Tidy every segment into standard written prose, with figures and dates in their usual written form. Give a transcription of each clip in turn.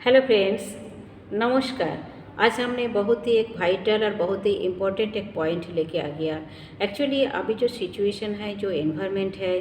Hello friends, नमस्कार। आज हमने बहुत ही एक वाइटल और बहुत ही इम्पोर्टेंट एक पॉइंट लेके आ गया। एक्चुअली अभी जो सिचुएशन है, जो एनवायरनमेंट है,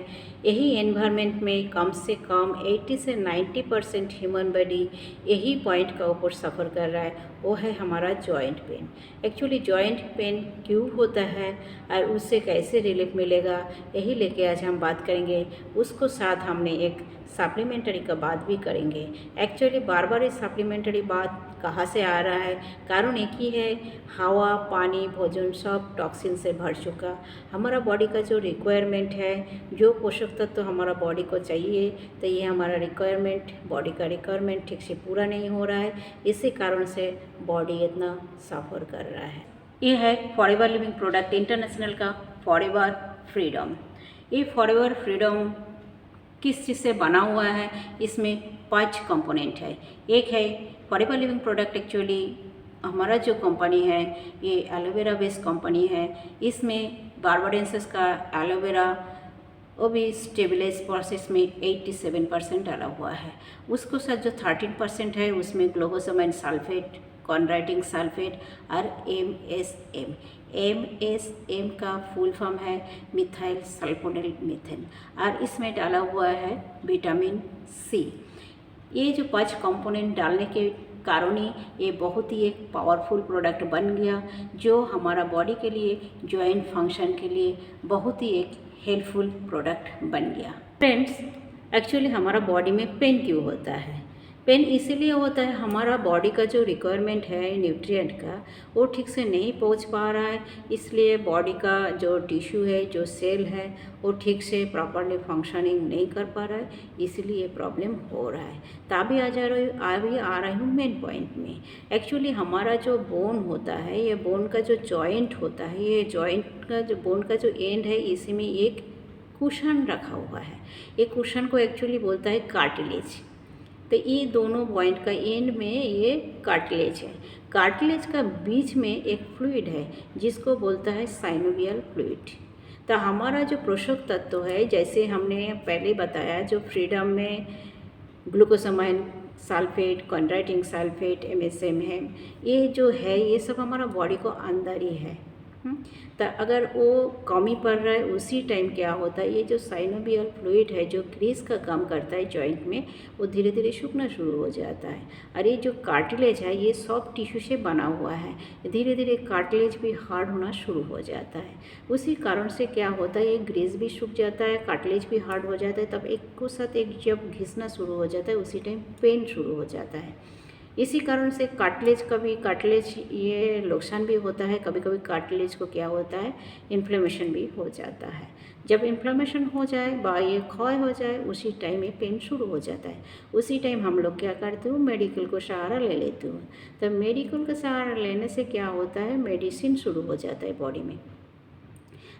यही एनवायरनमेंट में कम से कम 80 से 90% ह्यूमन बॉडी यही पॉइंट का ऊपर सफ़र कर रहा है, वो है हमारा joint pain. Actually joint pain क्यों होता है और उससे कैसे रिलीफ मिलेगा, यही लेके आज हम बात करेंगे। उसको साथ हमने एक सप्लीमेंट्री का बात भी करेंगे। एक्चुअली बार बार ये सप्लीमेंट्री बात कहाँ से आ रहा है, कारण एक ही है, हवा, पानी, भोजन सब टॉक्सिन से भर चुका। हमारा बॉडी का जो रिक्वायरमेंट है, जो पोषक तत्व तो हमारा बॉडी को चाहिए, तो ये हमारा रिक्वायरमेंट, बॉडी का रिक्वायरमेंट ठीक से पूरा नहीं हो रहा है। इसी कारण से बॉडी इतना सफ़र कर रहा है। ये है फॉरएवर लिविंग प्रोडक्ट इंटरनेशनल का फॉरएवर फ्रीडम। ये फॉरएवर फ्रीडम किस चीज़ से बना हुआ है? इसमें 5 कंपोनेंट है। एक है फॉरएवर लिविंग प्रोडक्ट। एक्चुअली हमारा जो कंपनी है ये एलोवेरा बेस्ड कंपनी है। इसमें बारबाडेंसिस का एलोवेरा वो भी स्टेबलाइज प्रोसेस में 87% डाला हुआ है। उसको साथ जो 13% है उसमें ग्लूकोसामाइन सल्फेट, कॉन्ड्राइटिंग सल्फेट और MSM का फुल फॉर्म है मिथाइल सल्फोनिल मीथेन, और इसमें डाला हुआ है विटामिन सी। ये जो 5 कंपोनेंट डालने के कारण ही ये बहुत ही एक पावरफुल प्रोडक्ट बन गया, जो हमारा बॉडी के लिए, जॉइंट फंक्शन के लिए बहुत ही एक हेल्पफुल प्रोडक्ट बन गया। फ्रेंड्स, एक्चुअली हमारा बॉडी में पेन क्यों होता है? पेन इसीलिए होता है, हमारा बॉडी का जो रिक्वायरमेंट है न्यूट्रिएंट का, वो ठीक से नहीं पहुंच पा रहा है। इसलिए बॉडी का जो टिश्यू है, जो सेल है, वो ठीक से प्रॉपरली फंक्शनिंग नहीं कर पा रहा है, इसलिए प्रॉब्लम हो रहा है। तभी आ रही हूँ मेन पॉइंट में। एक्चुअली हमारा जो बोन होता है, ये बोन का जो जॉइंट होता है, ये जॉइंट का जो बोन का जो एंड है, इसी में एक कुशन रखा हुआ है। ये कुशन को एक्चुअली बोलता है कार्टिलेज। तो ये दोनों पॉइंट का एंड में ये कार्टिलेज है। कार्टिलेज का बीच में एक फ्लूइड है जिसको बोलता है साइनोवियल फ्लूइड। तो हमारा जो पोषक तत्व है, जैसे हमने पहले बताया, जो फ्रीडम में ग्लूकोसामाइन सल्फेट, कॉन्ड्राइटिंग सल्फेट, MSM है, ये जो है ये सब हमारा बॉडी को अंदर ही है। तो अगर वो कमी पड़ रहा है, उसी टाइम क्या होता है, ये जो साइनोवियल फ्लूइड है जो ग्रीस का काम करता है जॉइंट में, वो धीरे धीरे सूखना शुरू हो जाता है। और ये जो कार्टिलेज है ये सॉफ्ट टिश्यू से बना हुआ है, धीरे धीरे कार्टिलेज भी हार्ड होना शुरू हो जाता है। उसी कारण से क्या होता है, ये ग्रीस भी सूख जाता है, कार्टिलेज भी हार्ड हो जाता है। तब एक को साथ एक जब घिसना शुरू हो जाता है, उसी टाइम पेन शुरू हो जाता है। इसी कारण से कार्टिलेज ये नुकसान भी होता है। कभी कभी कार्टिलेज को क्या होता है, इन्फ्लेमेशन भी हो जाता है। जब इन्फ्लेमेशन हो जाए, ये क्षय हो जाए, उसी टाइम ये पेन शुरू हो जाता है। उसी टाइम हम लोग क्या करते हो, मेडिकल को सहारा ले लेते हो। तब मेडिकल का सहारा लेने से क्या होता है, मेडिसिन शुरू हो जाता है बॉडी में।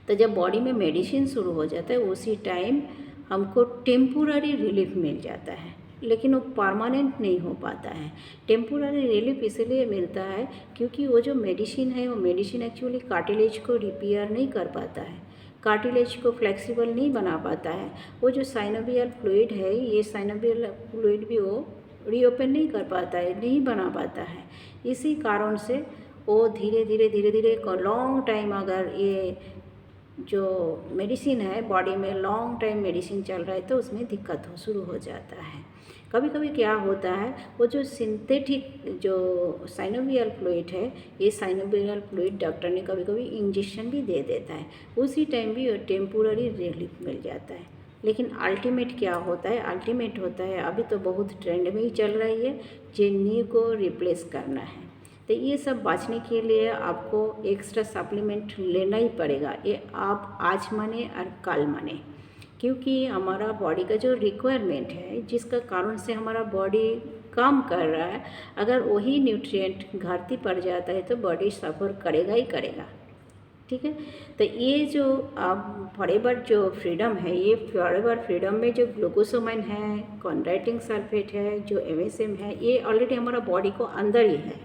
तो जब बॉडी में मेडिसिन शुरू हो जाता है, उसी टाइम हमको टेम्पोररी रिलीफ मिल जाता है, लेकिन वो परमानेंट नहीं हो पाता है। टेम्पोररी रिलीफ इसलिए मिलता है क्योंकि वो जो मेडिसिन है, वो मेडिसिन एक्चुअली कार्टिलेज को रिपेयर नहीं कर पाता है, कार्टिलेज को फ्लेक्सिबल नहीं बना पाता है। वो जो साइनोवियल फ्लूइड है, ये साइनोवियल फ्लूइड भी वो रीओपन नहीं कर पाता है, नहीं बना पाता है। इसी कारण से वो धीरे धीरे लॉन्ग टाइम, अगर ये जो मेडिसिन है बॉडी में लॉन्ग टाइम मेडिसिन चल रहा है, तो उसमें दिक्कत शुरू हो जाता है। कभी कभी क्या होता है, वो जो सिंथेटिक जो साइनोवियल फ्लूइड है, ये साइनोवियल फ्लूइड डॉक्टर ने कभी कभी इंजेक्शन भी दे देता है, उसी टाइम भी टेम्पोररी रिलीफ मिल जाता है। लेकिन अल्टीमेट क्या होता है, अल्टीमेट होता है, अभी तो बहुत ट्रेंड में ही चल रही है, जिन्नी को रिप्लेस करना है। तो ये सब बचने के लिए आपको एक्स्ट्रा सप्लीमेंट लेना ही पड़ेगा। ये आप आज माने और कल माने, क्योंकि हमारा बॉडी का जो रिक्वायरमेंट है, जिसका कारण से हमारा बॉडी काम कर रहा है, अगर वही न्यूट्रिएंट घाटती पड़ जाता है तो बॉडी सफ़र करेगा ही करेगा। ठीक है। तो ये जो अब फॉरएवर जो फ्रीडम है, ये फॉरएवर फ्रीडम में जो ग्लूकोसामाइन है, कॉन्ड्राइटिंग सल्फेट है, जो MSM है, ये ऑलरेडी हमारा बॉडी को अंदर ही है।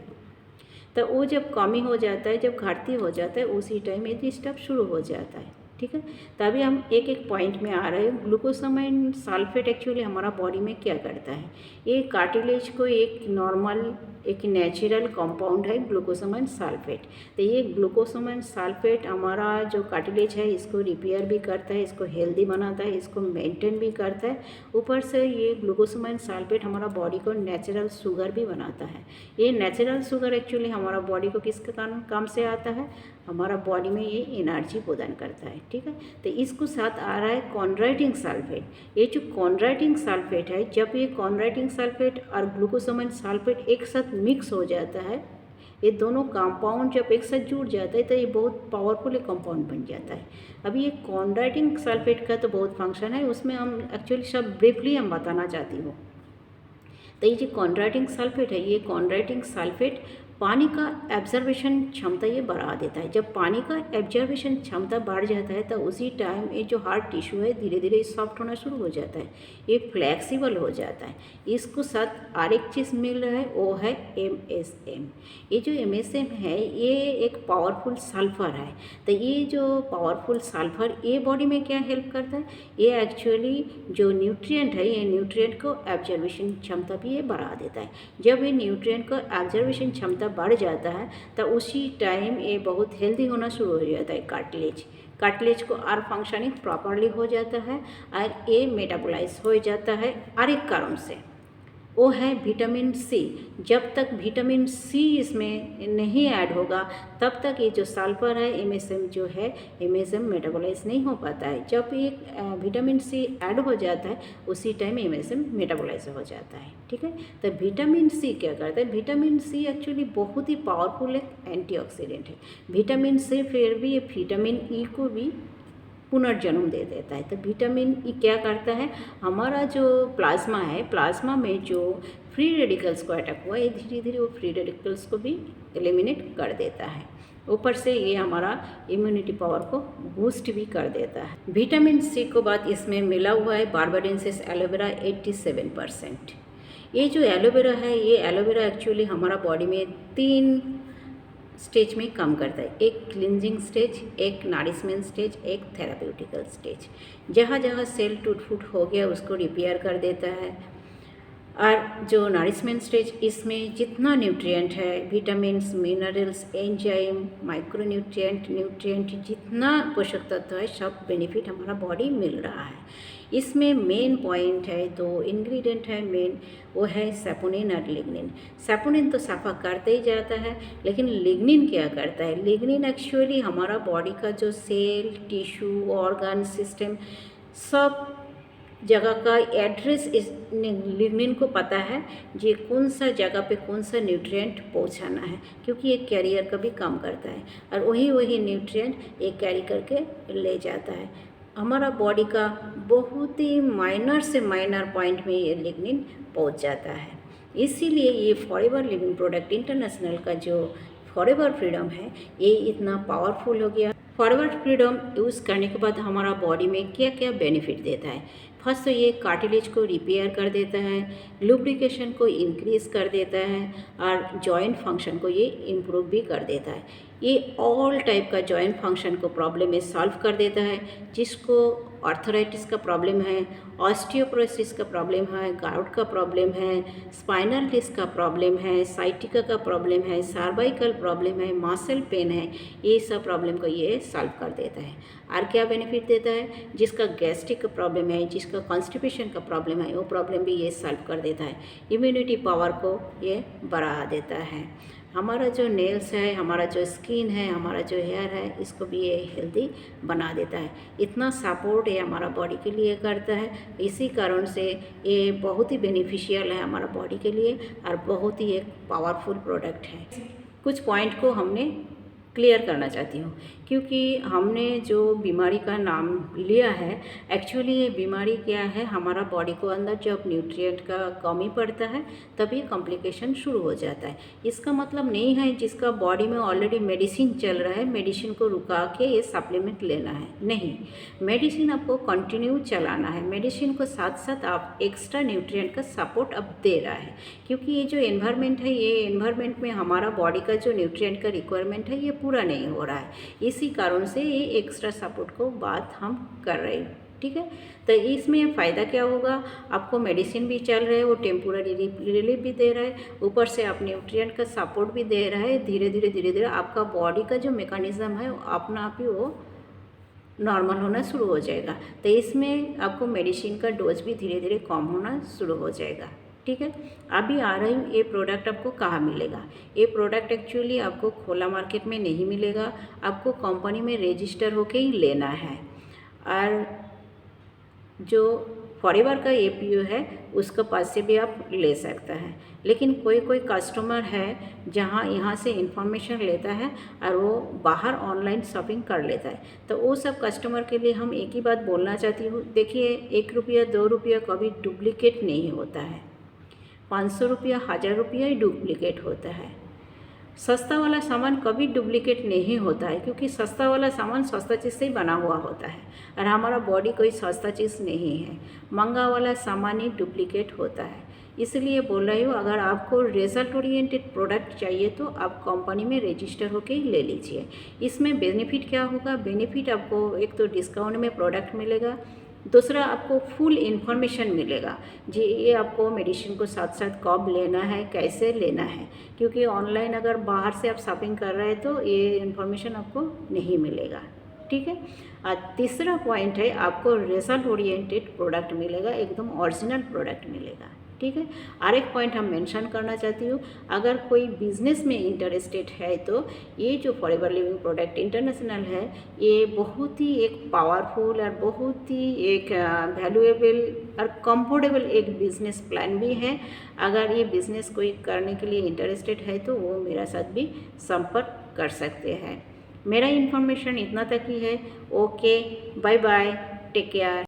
तो वो जब कमी हो जाता है, जब घाटती हो जाता है, उसी टाइम ये डिस्टर्ब शुरू हो जाता है। ठीक है। तभी हम एक एक पॉइंट में आ रहे हैं। ग्लूकोसामाइन सल्फेट एक्चुअली हमारा बॉडी में क्या करता है, ये कार्टिलेज को एक नॉर्मल एक नेचुरल कंपाउंड है ग्लूकोसामाइन सल्फेट। तो ये ग्लूकोसामाइन सल्फेट हमारा जो कार्टिलेज है इसको रिपेयर भी करता है, इसको हेल्दी बनाता है, इसको मेंटेन भी करता है। ऊपर से ये ग्लूकोसामाइन सल्फेट हमारा बॉडी को नेचुरल शुगर भी बनाता है। ये नेचुरल शुगर एक्चुअली हमारा बॉडी को किसके काम से आता है, हमारा बॉडी में ये एनर्जी प्रदान करता है, ठीक है। तो इसको साथ आ रहा है कॉन्ड्राइटिंग सल्फेट। ये जो कॉन्ड्राइटिंग सल्फेट है, जब ये कॉन्ड्राइटिंग सल्फेट और ग्लूकोसामाइन सल्फेट एक साथ मिक्स हो जाता है, ये दोनों कंपाउंड जब एक साथ जुड़ जाता है तो ये बहुत पावरफुल एक कंपाउंड बन जाता है। अभी ये कॉन्ड्राइटिंग सल्फेट का तो बहुत फंक्शन है, उसमें हम एक्चुअली सब ब्रीफली हम बताना चाहती हूँ। तो ये जो कॉन्ड्राइटिंग सल्फेट है, ये कॉन्ड्राइटिंग सल्फेट पानी का एब्जर्वेशन क्षमता ये बढ़ा देता है। जब पानी का एब्जर्वेशन क्षमता बढ़ जाता है तो उसी टाइम ये जो हार्ट टिश्यू है धीरे धीरे सॉफ्ट होना शुरू हो जाता है, ये फ्लेक्सिबल हो जाता है। इसको साथ और एक चीज़ मिल रहा है, वो है MSM। ये जो MSM है ये एक पावरफुल सल्फ़र है। तो ये जो पावरफुल सल्फ़र ये बॉडी में क्या हेल्प करता है, ये एक्चुअली जो न्यूट्रिएंट है ये न्यूट्रिएंट को एब्जर्वेशन क्षमता भी ये बढ़ा देता है। जब ये न्यूट्रिएंट को एब्जर्वेशन क्षमता बढ़ जाता है तो उसी टाइम ये बहुत हेल्दी होना शुरू हो जाता है। कार्टिलेज को और फंक्शनिंग प्रॉपरली हो जाता है और ये मेटाबोलाइज हो जाता है। और एक कारण से वो है विटामिन सी। जब तक विटामिन सी इसमें नहीं ऐड होगा तब तक ये जो सल्फर है MSM जो है MSM मेटाबोलाइज नहीं हो पाता है। जब ये विटामिन सी ऐड हो जाता है उसी टाइम MSM मेटाबोलाइज हो जाता है, ठीक है। तो विटामिन सी क्या करता है, विटामिन सी एक्चुअली बहुत ही पावरफुल एक एंटीऑक्सीडेंट है। विटामिन सी फिर भी ये विटामिन ई को भी पुनर्जन्म दे देता है। तो विटामिन ई क्या करता है, हमारा जो प्लाज्मा है, प्लाज्मा में जो फ्री रेडिकल्स को अटैक हुआ है धीरे धीरे वो फ्री रेडिकल्स को भी एलिमिनेट कर देता है। ऊपर से ये हमारा इम्यूनिटी पावर को बूस्ट भी कर देता है। विटामिन सी को बाद इसमें मिला हुआ है बार्बाडेंसिस एलोवेरा 87%। ये जो एलोवेरा है ये एलोवेरा एक्चुअली हमारा बॉडी में 3 स्टेज में काम करता है, एक क्लिनजिंग स्टेज, एक नरिशमेंट स्टेज, एक थेराप्यूटिकल स्टेज। जहाँ जहाँ सेल टूट फूट हो गया उसको रिपेयर कर देता है। और जो नरिशमेंट स्टेज इसमें जितना न्यूट्रिएंट है, विटामिन्स, मिनरल्स, एंजाइम, न्यूट्रिएंट जितना पोषक तत्व है सब बेनिफिट हमारा बॉडी मिल रहा है। इसमें मेन पॉइंट है, 2 इंग्रेडिएंट है मेन, वो है सैपोनिन और लिग्निन। सैपोनिन तो सफ़ा करते ही जाता है, लेकिन लिग्निन क्या करता है, लिग्निन एक्चुअली हमारा बॉडी का जो सेल, टिश्यू, ऑर्गन सिस्टम सब जगह का एड्रेस इस लिग्निन को पता है जी कौन सा जगह पे कौन सा न्यूट्रिएंट पहुंचाना है, क्योंकि ये कैरियर का भी काम करता है और वही न्यूट्रिएंट ये कैरी करके ले जाता है। हमारा बॉडी का बहुत ही माइनर से माइनर पॉइंट में ये लिग्निन पहुंच जाता है। इसीलिए ये फॉरएवर लिविंग प्रोडक्ट इंटरनेशनल का जो फॉरएवर फ्रीडम है ये इतना पावरफुल हो गया। फॉरएवर फ्रीडम यूज़ करने के बाद हमारा बॉडी में क्या क्या बेनिफिट देता है। फर्स्ट तो ये कार्टिलेज को रिपेयर कर देता है, लुब्रिकेशन को इंक्रीज़ कर देता है और जॉइंट फंक्शन को ये इम्प्रूव भी कर देता है। ये ऑल टाइप का जॉइंट फंक्शन को प्रॉब्लम में सॉल्व कर देता है। जिसको आर्थराइटिस का प्रॉब्लम है, ऑस्टियोपोरोसिस का प्रॉब्लम है, गाउट का प्रॉब्लम है, स्पाइनल डिस्क का प्रॉब्लम है, साइटिका का प्रॉब्लम है, सर्वाइकल प्रॉब्लम है, मसल पेन है, ये सब प्रॉब्लम को ये सॉल्व कर देता है। और क्या बेनिफिट देता है, जिसका गैस्ट्रिक का प्रॉब्लम है, जिसका कॉन्स्टिपेशन का प्रॉब्लम है वो प्रॉब्लम भी ये सॉल्व कर देता है। इम्यूनिटी पावर को ये बढ़ा देता है। हमारा जो नेल्स है, हमारा जो स्किन है, हमारा जो हेयर है, इसको भी ये हेल्दी बना देता है। इतना सपोर्ट ये हमारा बॉडी के लिए करता है। इसी कारण से ये बहुत ही बेनिफिशियल है हमारा बॉडी के लिए और बहुत ही एक पावरफुल प्रोडक्ट है। कुछ पॉइंट को हमने क्लियर करना चाहती हूँ, क्योंकि हमने जो बीमारी का नाम लिया है एक्चुअली ये बीमारी क्या है, हमारा बॉडी को अंदर जब न्यूट्रिएंट का कमी पड़ता है तब ये कॉम्प्लिकेशन शुरू हो जाता है। इसका मतलब नहीं है जिसका बॉडी में ऑलरेडी मेडिसिन चल रहा है मेडिसिन को रुका के ये सप्लीमेंट लेना है, नहीं, मेडिसिन आपको कंटिन्यू चलाना है। मेडिसिन को साथ साथ आप एक्स्ट्रा न्यूट्रिएंट का सपोर्ट अब दे रहा है, क्योंकि ये जो एनवायरनमेंट है ये एनवायरनमेंट में हमारा बॉडी का जो न्यूट्रिएंट का रिक्वायरमेंट है ये पूरा नहीं हो रहा है, इसी कारण से ये एक्स्ट्रा सपोर्ट को बात हम कर रहे हैं। ठीक है, तो इसमें फ़ायदा क्या होगा, आपको मेडिसिन भी चल रहा है, वो टेम्पोररी रिलीफ भी दे रहा है, ऊपर से आप न्यूट्रिएंट का सपोर्ट भी दे रहा है। धीरे धीरे आपका बॉडी का जो मैकेनिज्म है अपना आप ही वो नॉर्मल होना शुरू हो जाएगा। तो इसमें आपको मेडिसिन का डोज भी धीरे धीरे कम होना शुरू हो जाएगा। ठीक है, अभी आ रही हूँ, ये प्रोडक्ट आपको कहाँ मिलेगा। ये प्रोडक्ट एक्चुअली आपको खुला मार्केट में नहीं मिलेगा, आपको कंपनी में रजिस्टर होके ही लेना है। और जो फॉरएवर का APO है उसके पास से भी आप ले सकते हैं, लेकिन कोई कस्टमर है जहाँ यहाँ से इंफॉर्मेशन लेता है और वो बाहर ऑनलाइन शॉपिंग कर लेता है, तो वो सब कस्टमर के लिए हम एक ही बात बोलना चाहती हूँ। देखिए, 1 रुपया 2 रुपया कभी डुप्लीकेट नहीं होता है, 500 रुपया 1000 रुपया ही डुप्लीकेट होता है। सस्ता वाला सामान कभी डुप्लीकेट नहीं होता है, क्योंकि सस्ता वाला सामान सस्ता चीज़ से ही बना हुआ होता है और हमारा बॉडी कोई सस्ता चीज़ नहीं है। महंगा वाला सामान ही डुप्लीकेट होता है। इसलिए बोल रही हूँ, अगर आपको रिजल्ट ओरिएंटेड प्रोडक्ट चाहिए तो आप कंपनी में रजिस्टर होके ही ले लीजिए। इसमें बेनिफिट क्या होगा, बेनिफिट आपको एक तो डिस्काउंट में प्रोडक्ट मिलेगा, दूसरा आपको फुल इन्फॉर्मेशन मिलेगा जी, ये आपको मेडिसिन को साथ साथ कब लेना है, कैसे लेना है, क्योंकि ऑनलाइन अगर बाहर से आप शॉपिंग कर रहे हैं तो ये इन्फॉर्मेशन आपको नहीं मिलेगा। ठीक है, और तीसरा पॉइंट है, आपको रिजल्ट ओरिएंटेड प्रोडक्ट मिलेगा, एकदम ओरिजिनल प्रोडक्ट मिलेगा। ठीक है, और एक पॉइंट हम मेंशन करना चाहती हूँ, अगर कोई बिजनेस में इंटरेस्टेड है तो ये जो फॉरएवर लिविंग प्रोडक्ट इंटरनेशनल है, ये बहुत ही एक पावरफुल और बहुत ही एक वैल्यूएबल और कंफर्टेबल एक बिजनेस प्लान भी है। अगर ये बिजनेस कोई करने के लिए इंटरेस्टेड है तो वो मेरा साथ भी संपर्क कर सकते हैं। मेरा इन्फॉर्मेशन इतना तक ही है। Okay, bye bye, take care.